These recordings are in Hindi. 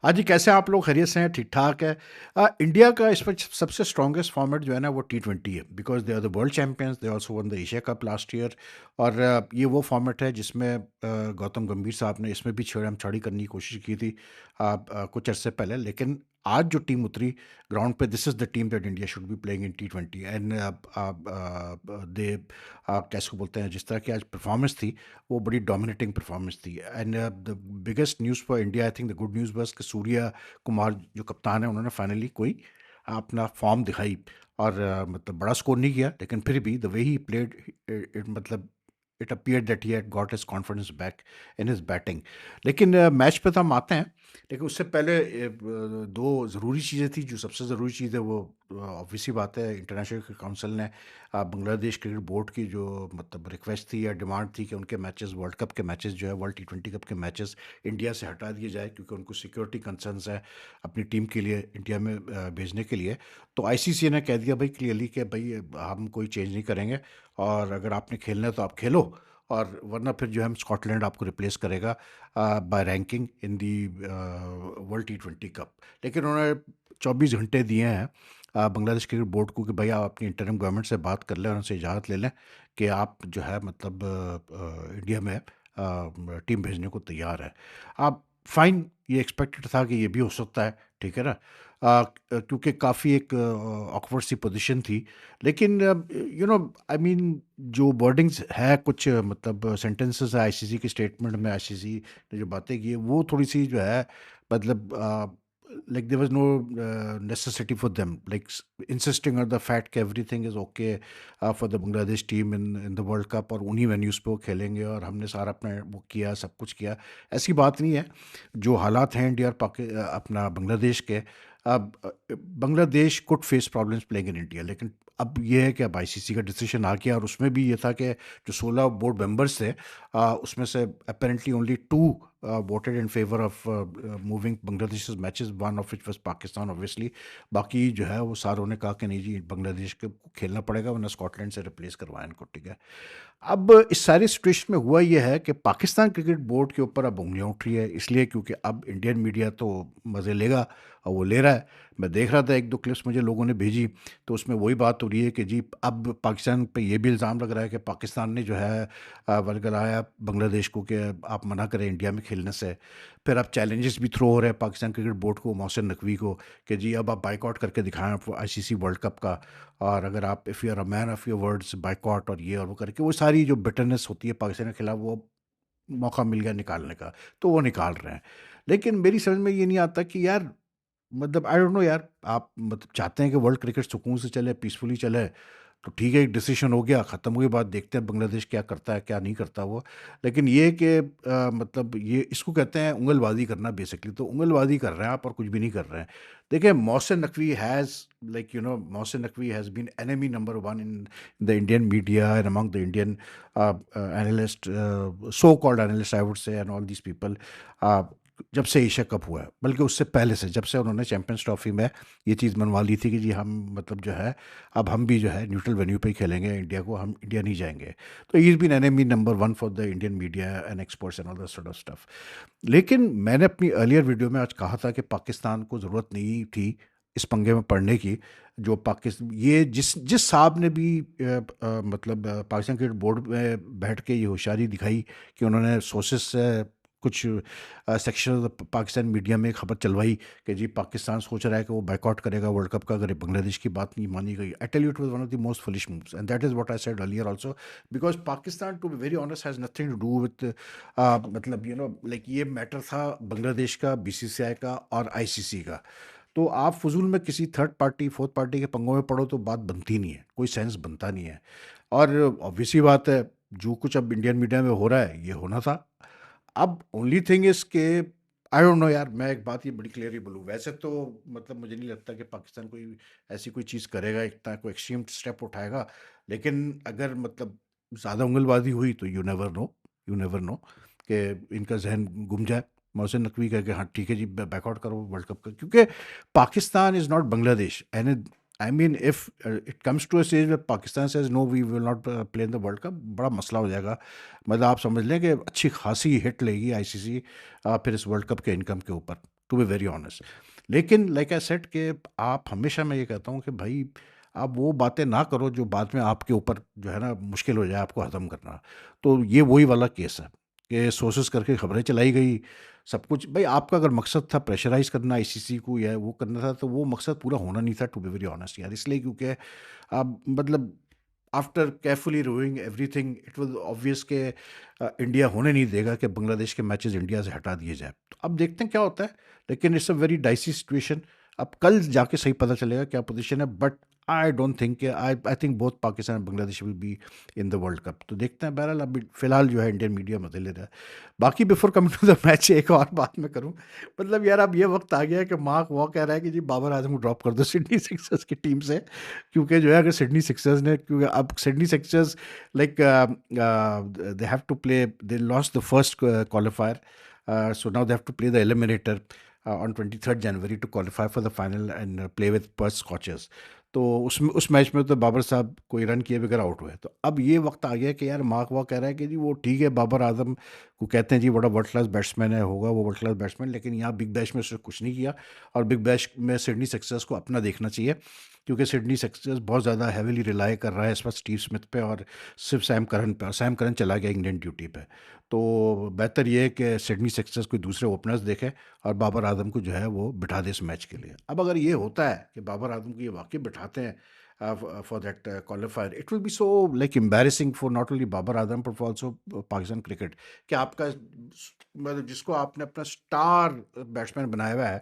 हाँ जी, कैसे हैं आप लोग? खैरियत से हैं? ठीक-ठाक है। इंडिया का इस वक़्त सबसे स्ट्रॉन्गेस्ट फॉर्मेट जो है ना वो टी20 है, because they are the world champions, they also won the Asia cup last year. और ये वो फॉर्मेट है जिसमें गौतम गंभीर साहब ने इसमें भी छेड़म-छाड़ी करने की कोशिश की थी कुछ अरसे पहले। लेकिन आज जो टीम उतरी ग्राउंड पे, this is the team that India should be playing in T20. And they कैसे बोलते हैं, जिस तरह की आज परफॉर्मेंस थी, वो बड़ी डोमिनेटिंग परफॉर्मेंस थी। And the biggest news for India, I think the good news बस कि सूर्या कुमार जो कप्तान है, उन्होंने फाइनली कोई अपना फॉर्म दिखाई। और मतलब बड़ा स्कोर नहीं किया, लेकिन फिर भी द वे ही प्लेड, मतलब it appeared that he had got his confidence back in his batting. लेकिन मैच पे तो हम आते हैं। लेकिन उससे पहले दो ज़रूरी चीज़ें थी। जो सबसे ज़रूरी चीज़ है वो ऑब्वियस सी बात है, इंटरनेशनल क्रिकेट काउंसिल ने बांग्लादेश क्रिकेट बोर्ड की जो मतलब रिक्वेस्ट थी या डिमांड थी कि उनके मैचेस, वर्ल्ड कप के मैचेस जो है, वर्ल्ड टी20 कप के मैचेस इंडिया से हटा दिए जाए, क्योंकि उनको सिक्योरिटी कंसर्न्स है अपनी टीम के लिए इंडिया में भेजने के लिए। तो आईसीसी ने कह दिया भाई क्लियरली कि भाई हम कोई चेंज नहीं करेंगे, और अगर आपने खेलना है तो आप खेलो, और वरना फिर जो है स्कॉटलैंड आपको रिप्लेस करेगा by ranking in the world टी20 कप। लेकिन उन्होंने 24 घंटे दिए हैं बांग्लादेश क्रिकेट बोर्ड को कि भाई आप अपनी इंटरिम गवर्नमेंट से बात कर लें और उनसे इजाज़त ले लें कि आप जो है मतलब इंडिया में टीम भेजने को तैयार है। आप फाइन, ये एक्सपेक्टेड था कि ये भी हो सकता है, ठीक है ना? क्योंकि काफ़ी एक ऑकवर्ड सी पोजीशन थी। लेकिन आई मीन जो वर्डिंग्स है, कुछ मतलब सेंटेंसेस है आईसीसी के स्टेटमेंट में, आईसीसी ने जो बातें की है वो थोड़ी सी जो है मतलब like there was no necessity for them like insisting on the fact कि everything is okay for the Bangladesh team in the World Cup, और उन्हीं वेन्यूज़ पे वो खेलेंगे और हमने सारा अपना वो किया, सब कुछ किया। ऐसी बात नहीं है। जो हालात हैं इंडिया और अपना बांग्लादेश के, अब Bangladesh could face problems playing in India. लेकिन अब ये है कि अब आईसीसी का डिसीजन आ गया, और उसमें भी ये था कि जो 16 बोर्ड मेंबर्स थे, उसमें से apparently only 2 voted in favor of moving Bangladesh's matches, one of which was Pakistan obviously। बाकी जो है वो सारों ने कहा कि नहीं जी, बांग्लादेश के को खेलना पड़ेगा, वरना स्कॉटलैंड से रिप्लेस करवाएं इनको, ठीक है। अब इस सारी सिचुएशन में हुआ ये है कि पाकिस्तान क्रिकेट बोर्ड के ऊपर अब उंगलियां उठ रही है, इसलिए क्योंकि अब इंडियन मीडिया तो मज़े लेगा, और वो ले रहा है। मैं देख रहा था, एक दो क्लिप्स मुझे लोगों ने भेजी, तो उसमें वही बात हो रही है कि जी अब पाकिस्तान पे ये भी इल्ज़ाम लग रहा है कि पाकिस्तान ने जो है वरगलाया बांग्लादेश को कि आप मना करें इंडिया में खेलने से। फिर अब चैलेंजेस भी थ्रो हो रहे हैं पाकिस्तान क्रिकेट बोर्ड को, मोहसिन नकवी को, कि जी अब आप बाइकआउट करके दिखाएं आईसीसी वर्ल्ड कप का। और अगर आप if you are a man of your words, boycott और ये और वो करके, वो सारी जो बिटरनेस होती है पाकिस्तान के खिलाफ, वो मौका मिल गया निकालने का, तो वो निकाल रहे हैं। लेकिन मेरी समझ में ये नहीं आता कि यार, मतलब आई डोंट नो यार, आप मतलब चाहते हैं कि वर्ल्ड क्रिकेट सुकून से चले, पीसफुली चले, तो ठीक है, एक डिसीजन हो गया, ख़त्म हुई बात, देखते हैं बांग्लादेश क्या करता है, क्या नहीं करता वो। लेकिन ये कि मतलब ये इसको कहते हैं उंगलबाज़ी करना बेसिकली, तो उंगलबाज़ी कर रहे हैं आप और कुछ भी नहीं कर रहे हैं। देखिए, Mohsin Naqvi has Mohsin Naqvi has been enemy number 1 in the Indian media and among the Indian analyst, so called analyst I would say, and all these people, जब से एशिया कप हुआ है, बल्कि उससे पहले से, जब से उन्होंने चैंपियंस ट्रॉफी में ये चीज़ मनवा ली थी कि जी हम मतलब जो है, अब हम भी जो है न्यूट्रल वेन्यू पे ही खेलेंगे इंडिया को, हम इंडिया नहीं जाएंगे। तो he is been enemy number 1 for the Indian media and experts and all that sort of stuff. लेकिन मैंने अपनी अर्लियर वीडियो में आज कहा था कि पाकिस्तान को ज़रूरत नहीं थी इस पंगे में पड़ने की। जो पाकिस्तान, ये जिस जिस साहब ने भी मतलब पाकिस्तान क्रिकेट बोर्ड में बैठ के ये होशियारी दिखाई कि उन्होंने सोर्सेस से कुछ सेक्शन पाकिस्तान मीडिया में खबर चलवाई कि जी पाकिस्तान सोच रहा है कि वो बैकआउट करेगा वर्ल्ड कप का अगर बांग्लादेश की बात नहीं मानी गई। I tell you, it was one of the most foolish moves, and that is what I said earlier also, because Pakistan, to be very honest, has nothing to do with मतलब लाइक ये मैटर था बांग्लादेश का, बीसीसीआई का और आईसीसी का। तो आप फजूल में किसी थर्ड पार्टी, फोर्थ पार्टी के पंगों में पड़ो तो बात बनती नहीं है, कोई सेंस बनता नहीं है। और ऑब्वियसली बात है, जो कुछ अब इंडियन मीडिया में हो रहा है ये होना था। अब ओनली थिंग इज़ के आई डोंट नो यार, मैं एक बात ये बड़ी क्लियरली बोलूँ, वैसे तो मतलब मुझे नहीं लगता कि पाकिस्तान कोई ऐसी कोई चीज़ करेगा, इतना कोई एक्सट्रीम स्टेप उठाएगा। लेकिन अगर मतलब ज़्यादा उंगलबाजी हुई तो you never know, you never know कि इनका जहन गुम जाए। मोहसिन नकवी कह के हाँ ठीक है जी, बैकआउट करो वर्ल्ड कप का, क्योंकि Pakistan is not Bangladesh. And I mean if it comes to a stage में Pakistan says no we will not play in the world cup, बड़ा मसला हो जाएगा। मतलब आप समझ लें कि अच्छी खासी हिट लेगी आईसीसी फिर इस वर्ल्ड कप के इनकम के ऊपर। To be very honest. लेकिन लाइक आई सेड कि आप हमेशा, मैं ये कहता हूँ कि भाई आप वो बातें ना करो जो बाद में आपके ऊपर जो है ना मुश्किल हो जाए आपको हज़म करना। तो ये वही वाला केस है कि सोर्सेज़ करके खबरें चलाई गई, सब कुछ। भाई आपका अगर मकसद था प्रेशराइज़ करना आईसीसी को या वो करना था, तो वो मकसद पूरा होना नहीं था, टू बी वेरी ऑनेस्ट यार। इसलिए क्योंकि अब मतलब after carefully reviewing everything it was obvious कि इंडिया होने नहीं देगा कि बांग्लादेश के मैचेस इंडिया से हटा दिए जाए। तो अब देखते हैं क्या होता है, लेकिन it's a very dicey situation. अब कल जाके सही पता चलेगा क्या पोजीशन है, but I don't think, I think both Pakistan and Bangladesh will be in the world cup. तो देखते हैं। बहरहाल अभी फिलहाल जो है इंडियन मीडिया मजे ले रहा है। बाकी before coming to the match एक और बात मैं करूं, मतलब यार अब ये वक्त आ गया है कि मार्क वॉ कह रहा है कि जी बाबर आजम को ड्रॉप कर दो सिडनी सिक्सर्स की टीम से। क्योंकि जो है अगर सिडनी सिक्सर्स ने, क्योंकि अब Sydney Sixers like they have to play, they lost the first qualifier, so now they have to play the eliminator on 23rd January to qualify for the final and play with Perth Scorchers। तो उसमें उस मैच में तो बाबर साहब कोई रन किए बगैर आउट हुए। तो अब ये वक्त आ गया कि यार मार्क वॉ कह रहा है कि जी वो ठीक है, बाबर आजम को कहते हैं जी बड़ा वर्ल्ड क्लास बैट्समैन है, होगा वो वर्ल्ड क्लास बैट्समैन, लेकिन यहाँ बिग बैश में उसने कुछ नहीं किया। और बिग बैश में सिडनी सिक्सर्स को अपना देखना चाहिए, क्योंकि सिडनी सिक्सर्स बहुत ज़्यादा हैवीली रिलाई कर रहा है इस वक्त स्टीव स्मिथ पे और सिर्फ सैम करन पे, और सैम करन चला गया इंग्लैंड ड्यूटी पे। तो बेहतर ये है कि सिडनी सिक्सर्स कोई दूसरे ओपनर्स देखे और बाबर आजम को जो है वो बिठा दे इस मैच के लिए। अब अगर ये होता है कि बाबर आजम को ये वाकई बिठाते हैं for that qualifier, it will be so like embarrassing for not only Babar Azam but also Pakistan cricket, कि आपका मतलब जिसको आपने अपना स्टार बैट्समैन बनाया हुआ है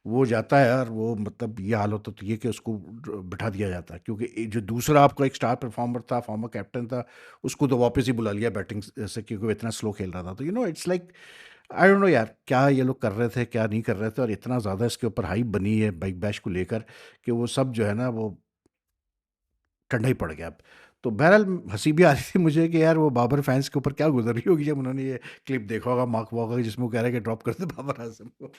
वो जाता है और वो मतलब ये हाल होता तो ये कि उसको बिठा दिया जाता है, क्योंकि जो दूसरा आपका एक स्टार परफॉर्मर था, फॉर्मर कैप्टन था, उसको तो वापस ही बुला लिया बैटिंग से, क्योंकि वो इतना स्लो खेल रहा था। तो it's like I don't no यार क्या ये लोग कर रहे थे क्या नहीं कर रहे थे, और इतना ज़्यादा इसके ऊपर हाइप बनी है बिग बैश को लेकर कि वो सब जो है ना वो ठंडा ही पड़ गया अब। तो बहरहाल हंसी भी आ रही थी मुझे कि यार वो बाबर फैंस के ऊपर क्या गुजर रही होगी जब उन्होंने ये क्लिप देखा होगा मार्क वॉकर का, जिसमें वो कह रहा है कि ड्रॉप कर दे बाबर आजम को।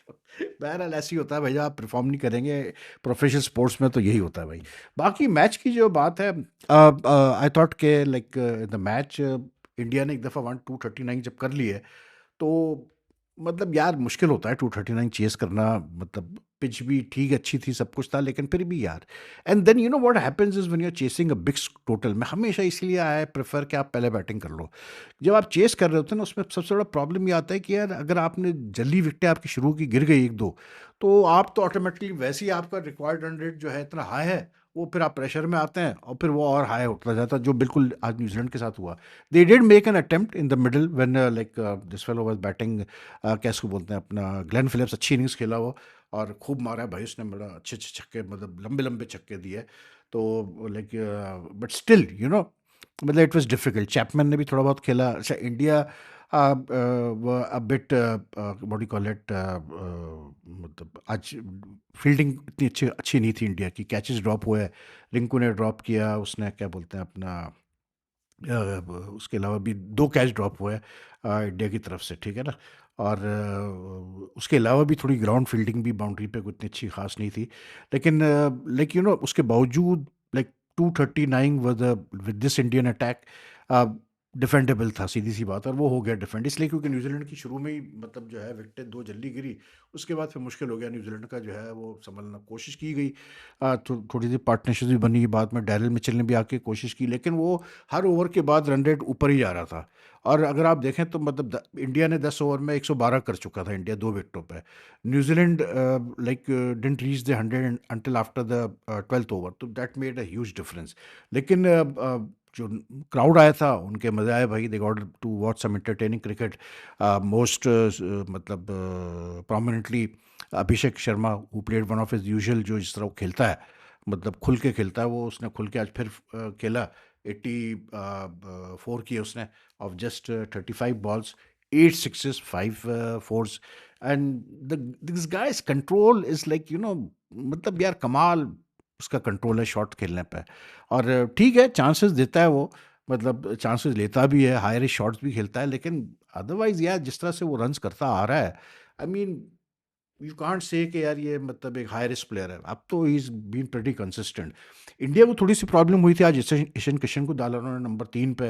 बहरहाल ऐसे ही होता है भैया, आप परफॉर्म नहीं करेंगे प्रोफेशनल स्पोर्ट्स में तो यही होता है भाई। बाकी मैच की जो बात है, आई थॉट के लाइक द मैच इंडिया ने एक दफ़ा 1 2 39 जब कर लिए, तो मतलब यार मुश्किल होता है 239 चेस करना। मतलब पिच भी ठीक अच्छी थी, सब कुछ था, लेकिन फिर भी यार। And then what happens is when you are chasing a big total, मैं हमेशा इसलिए आई प्रेफर कि आप पहले बैटिंग कर लो। जब आप चेस कर रहे होते हैं ना, उसमें सबसे बड़ा प्रॉब्लम ये आता है कि यार अगर आपने जल्दी विकटें आपकी शुरू की गिर गई एक दो, तो आप तो ऑटोमेटिकली वैसे ही आपका रिक्वायर्ड रन रेट जो है इतना हाई है, वो फिर आप प्रेशर में आते हैं और फिर वो और हाई उठता जाता है, जो बिल्कुल आज न्यूजीलैंड के साथ हुआ। They did make an attempt in the middle when like this fellow was batting, क्या इसको बोलते हैं अपना, ग्लेन फिलिप्स अच्छी इनिंग्स खेला वो और खूब मारा है भाई उसने, बड़ा अच्छे अच्छे छक्के, मतलब लंबे लंबे छक्के दिए। तो लाइक बट स्टिल मतलब इट वाज डिफिकल्ट। चैपमैन ने भी थोड़ा बहुत खेला। अच्छा India a bit what do you call it, मतलब आज फील्डिंग इतनी अच्छी अच्छी नहीं थी इंडिया की, कैचेस ड्रॉप हुए, रिंकू ने ड्रॉप किया, उसने क्या बोलते हैं अपना उसके अलावा भी 2 कैच ड्रॉप हुए इंडिया की तरफ से, ठीक है ना? और उसके अलावा भी थोड़ी ग्राउंड फील्डिंग भी बाउंड्री पे कोई इतनी अच्छी खास नहीं थी। लेकिन लाइक उसके बावजूद like 239 was with this Indian attack defendable था, सीधी-सी बात। और वो हो गया डिफेंड इसलिए क्योंकि न्यूज़ीलैंड की शुरू में ही मतलब जो है विकेटें 2 जल्दी गिरी, उसके बाद फिर मुश्किल हो गया न्यूज़ीलैंड का जो है वो संभलना। कोशिश की गई, थोड़ी सी पार्टनरशिप भी बनी, बाद में डैरिल मिचेल ने भी आके कोशिश की, लेकिन वो हर ओवर के बाद रन रेट ऊपर ही जा रहा था। और अगर आप देखें तो मतलब इंडिया ने 10 ओवर में 112 कर चुका था इंडिया 2 विकेटों पे। New Zealand like didn't reach the 100 until after the 12th over, तो that made a huge difference. लेकिन जो क्राउड आया था उनके मज़े आए भाई, they got to watch some entertaining cricket. Most मतलब prominently Abhishek Sharma who played one of his usual, जो जिस तरह वो खेलता है, मतलब खुल के खेलता है वो, उसने खुल के आज फिर खेला। 84 किए उसने of just 35 balls, 8 sixes 5 force. And this guys control is like मतलब यार कमाल उसका कंट्रोल है शॉट खेलने पे। और ठीक है चांसेस देता है वो, मतलब चांसेस लेता भी है, हाई रिस्क शॉट्स भी खेलता है, लेकिन अदरवाइज यार जिस तरह से वो रन्स करता आ रहा है, I mean you can't say कि यार ये मतलब एक हाई रिस्क प्लेयर है। अब तो he is been pretty consistent. India को थोड़ी सी प्रॉब्लम हुई थी आज, ईशान किशन को डाला उन्होंने नंबर 3 पे,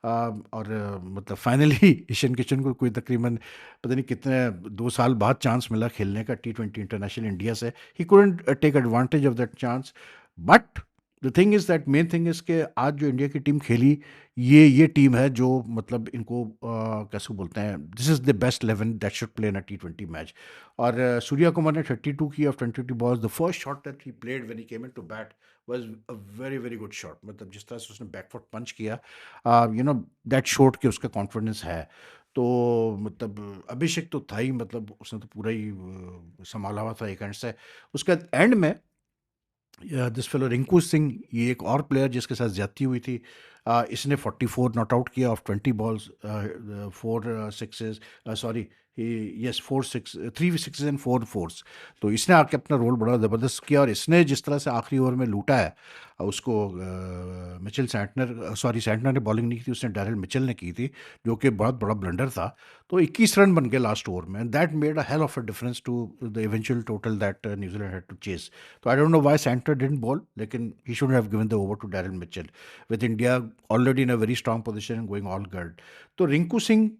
और मतलब फाइनली ईशान किशन को कोई तकरीबन पता नहीं कितने 2 साल बाद चांस मिला खेलने का T20 इंटरनेशनल इंडिया से। He couldn't take advantage of that chance. But the thing is that main thing is कि आज जो इंडिया की टीम खेली, ये टीम है जो मतलब इनको कैसे बोलते हैं, this is the best 11 that should play in a T20 match. और सूर्या कुमार ने 32 की of 22 balls. The first shot that he played when he came into bat was a very very good shot. मतलब जिस तरह से उसने बैकफुट पंच किया, यू नो, दैट शोड कि उसका कॉन्फिडेंस है। तो मतलब अभिषेक तो था ही, मतलब उसने तो पूरा ही संभाला हुआ था एक एंड से। उसके एंड में दिस फेलो रिंकू सिंह, ये एक और प्लेयर जिसके साथ ज्यादती हुई थी, इसने 44 नॉट आउट किया of 20 balls, 4 sixes, sorry, yes 4 6, 3 sixes and 4 force. तो इसने आके अपना रोल बड़ा ज़बरदस्त किया, और इसने जिस तरह से आखिरी ओवर में लूटा है उसको, मिचेल सैंटनर, सॉरी सैंटनर ने बॉलिंग नहीं की थी, उसने डैरिल मिचेल ने की थी, जो कि बहुत बड़ा ब्लंडर था। तो 21 रन बन गए लास्ट ओवर में, that made a hell of a difference to the eventual total that New Zealand had to chase. तो I don't know why Santner didn't bowl, लेकिन he should have given the over to Daryl Mitchell with India already in a very strong position going all good. तो Rinku Singh,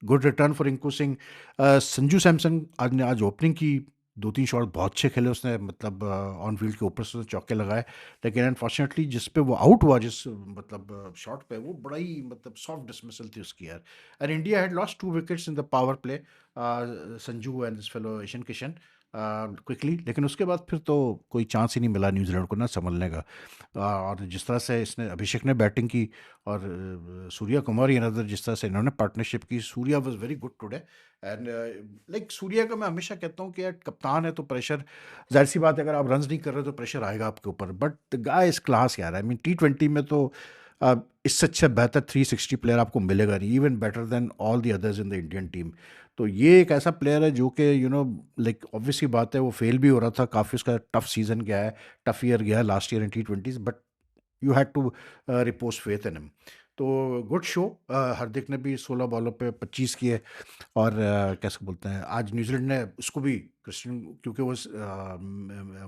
good return for Rinku Singh. Sanju Samson आज ने आज ओपनिंग की, 2-3 शॉट बहुत अच्छे खेले उसने, मतलब ऑन फील्ड के ऊपर से उसने चौके लगाए। लेकिन अनफॉर्चुनेटली जिस पे वो आउट हुआ, जिस मतलब शॉट पे, वो बड़ा ही मतलब सॉफ्ट डिसमिसल थी उसकी यार। And India had lost 2 wickets in the power play, Sanju and this fellow Ishan Kishan quickly. लेकिन उसके बाद फिर तो कोई चांस ही नहीं मिला न्यूजीलैंड को ना संभलने का। और जिस तरह से इसने अभिषेक ने बैटिंग की, और सूर्या कुमार ये नज़र जिस तरह से इन्होंने पार्टनरशिप की, Surya was very good today. And like Surya का मैं हमेशा कहता हूँ कि यार कप्तान है तो प्रेशर, जाहिर सी बात है, अगर आप रन्स नहीं कर रहे तो प्रेशर आएगा आपके ऊपर। But the guy is class यार। आई मीन T20 में तो इससे अच्छा बेहतर 360 प्लेयर आपको मिलेगा नहीं, even better than all the others in the Indian team. तो ये एक ऐसा प्लेयर है जो कि लाइक ऑब्वियसली बात है, वो फेल भी हो रहा था काफ़ी, उसका टफ सीजन गया है, टफ ईयर गया है last year in T20s, but you had to repose faith in him. तो गुड शो। हार्दिक ने भी 16 बॉलों पे 25 किए। और कैसे बोलते हैं, आज न्यूजीलैंड ने उसको भी, क्रिस्टियन, क्योंकि वो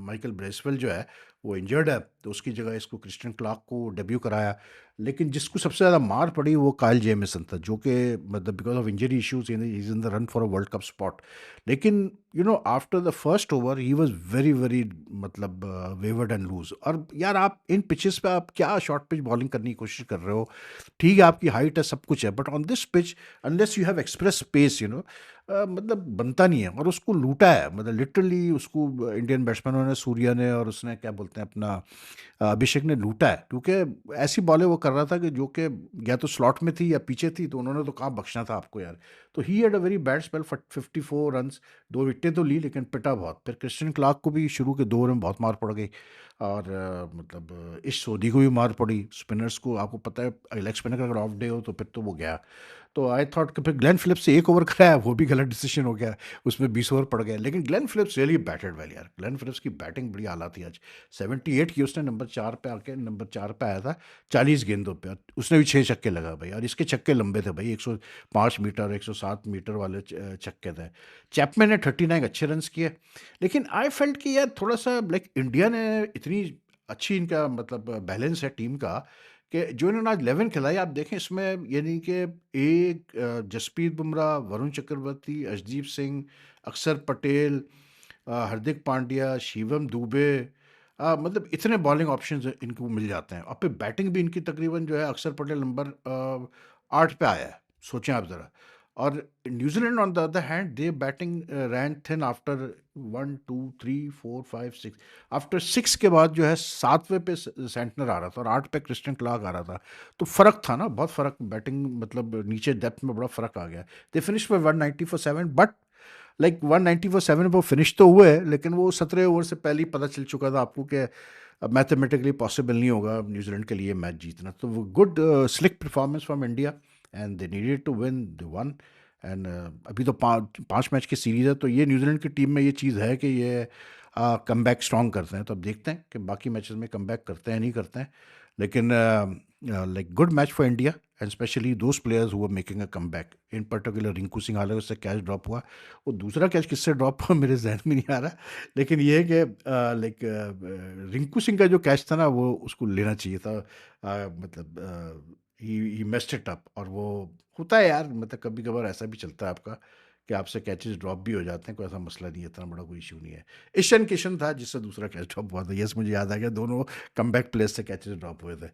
माइकल ब्रेसवेल जो है वो इंजर्ड है, तो उसकी जगह इसको क्रिस्टियन क्लार्क को डेब्यू कराया। लेकिन जिसको सबसे ज़्यादा मार पड़ी वो काइल जेमिसन था, जो कि मतलब because of injury issues is in the run for a world cup spot. लेकिन after the first over he was very very मतलब वेवर्ड एंड लूज। और यार आप इन पिचेस पे आप क्या शॉर्ट पिच बॉलिंग करने की कोशिश कर रहे हो? ठीक है आपकी हाइट है, सब कुछ है, but on this pitch unless you have express space, मतलब बनता नहीं है। और उसको लूटा है, मतलब लिटरली उसको इंडियन बैट्समैनों ने, सूर्या ने और उसने क्या बोलते हैं अपना अभिषेक ने लूटा है, क्योंकि ऐसी बॉलें वो कर रहा था कि जो कि या तो स्लॉट में थी या पीछे थी, तो उन्होंने तो कहाँ बख्शना था आपको यार। तो he had a very bad spell, 54 runs, 2 विकेटें तो ली लेकिन पिटा बहुत। फिर क्रिस्टियन क्लार्क को भी शुरू के 2 ओवर में बहुत मार पड़ गई, और मतलब इस सोधी को भी मार पड़ी। स्पिनर्स को आपको पता है, लेग स्पिनर का अगर ऑफ डे हो तो फिर तो वो गया। तो आई थॉट कि फिर ग्लेन फिलिप्स से 1 ओवर कराया, वो भी गलत डिसीजन हो गया, उसमें 20 ओवर पड़ गए। लेकिन Glenn Phillips really batted well यार, ग्लेन फिलिप्स की बैटिंग बड़ी आला थी आज। 78 की उसने, नंबर 4 पे आके, नंबर 4 पे आया था 40 गेंदों पे, और उसने भी 6 छक्के लगा भाई। और इसके छक्के लंबे थे भाई, 105 मीटर 107 मीटर वाले छक्के थे। चैपमैन ने 39 अच्छे रन्स किए। लेकिन आई फेल्ट कि यार थोड़ा सा लाइक इंडिया ने इतनी अच्छी, इनका मतलब बैलेंस है टीम का, कि जो इन्होंने आज 11 खिलाई आप देखें इसमें, यानी कि एक जसप्रीत बुमराह, वरुण चक्रवर्ती, अर्शदीप सिंह, अक्षर पटेल, हार्दिक पांड्या, शिवम दुबे, मतलब इतने बॉलिंग ऑप्शंस इनको मिल जाते हैं। और फिर बैटिंग भी इनकी तकरीबन जो है, अक्षर पटेल नंबर 8 पे आया है, सोचें आप ज़रा। और New Zealand on the other hand, they batting ran thin after 1 2 3 4 5 6, after 6 के बाद जो है 7वें पे सेंटनर आ रहा था और 8 पे क्रिस्टियन क्लार्क आ रहा था। तो फ़र्क था ना, बहुत फ़र्क, बैटिंग मतलब नीचे डेप्थ में बड़ा फ़र्क आ गया। They finish for 190 for 7, but like 190 for 7 वो फिनिश तो हुए, लेकिन वो 17 ओवर से पहले ही पता चल चुका था आपको कि मैथमेटिकली पॉसिबल नहीं होगा न्यूजीलैंड के लिए मैच जीतना। तो वो good slick performance from India, and they needed to win, they won. एंड अभी तो 5 मैच की सीरीज़ है, तो ये न्यूजीलैंड की टीम में ये चीज़ है कि ये कम बैक स्ट्रॉन्ग करते हैं। तो अब देखते हैं कि बाकी मैचेस में कम बैक करते हैं नहीं करते हैं। लेकिन like good match for India and specially those players who are making a comeback, in particular Rinku Singh, हालांकि उससे कैच ड्रॉप हुआ। वो दूसरा कैच किससे ड्रॉप हुआ मेरे जहन में नहीं आ रहा, लेकिन ये है कि लाइक रिंकू सिंह का जो कैच था ना वो उसको लेना चाहिए था। मतलब ही मेस्ड इट अप, और वो होता है यार, मतलब कभी कभार ऐसा भी चलता है आपका कि आपसे कैचेस ड्रॉप भी हो जाते हैं, कोई ऐसा मसला नहीं है, इतना बड़ा कोई इशू नहीं है। ईशान किशन था जिससे दूसरा कैच ड्रॉप हुआ था, यस मुझे याद आ गया, दोनों कमबैक प्लेस से कैचेस ड्रॉप हुए थे।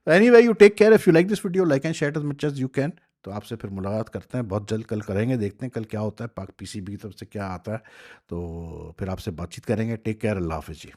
Anyway you take care, if you like this video like and share as much as you can. तो आपसे फिर मुलाकात करते हैं बहुत जल्द, कल करेंगे, देखते हैं कल क्या होता है, पाक पीसीबी की तरफ से क्या आता है, तो फिर आपसे बातचीत करेंगे। टेक केयर, अल्लाह हाफिज़ जी।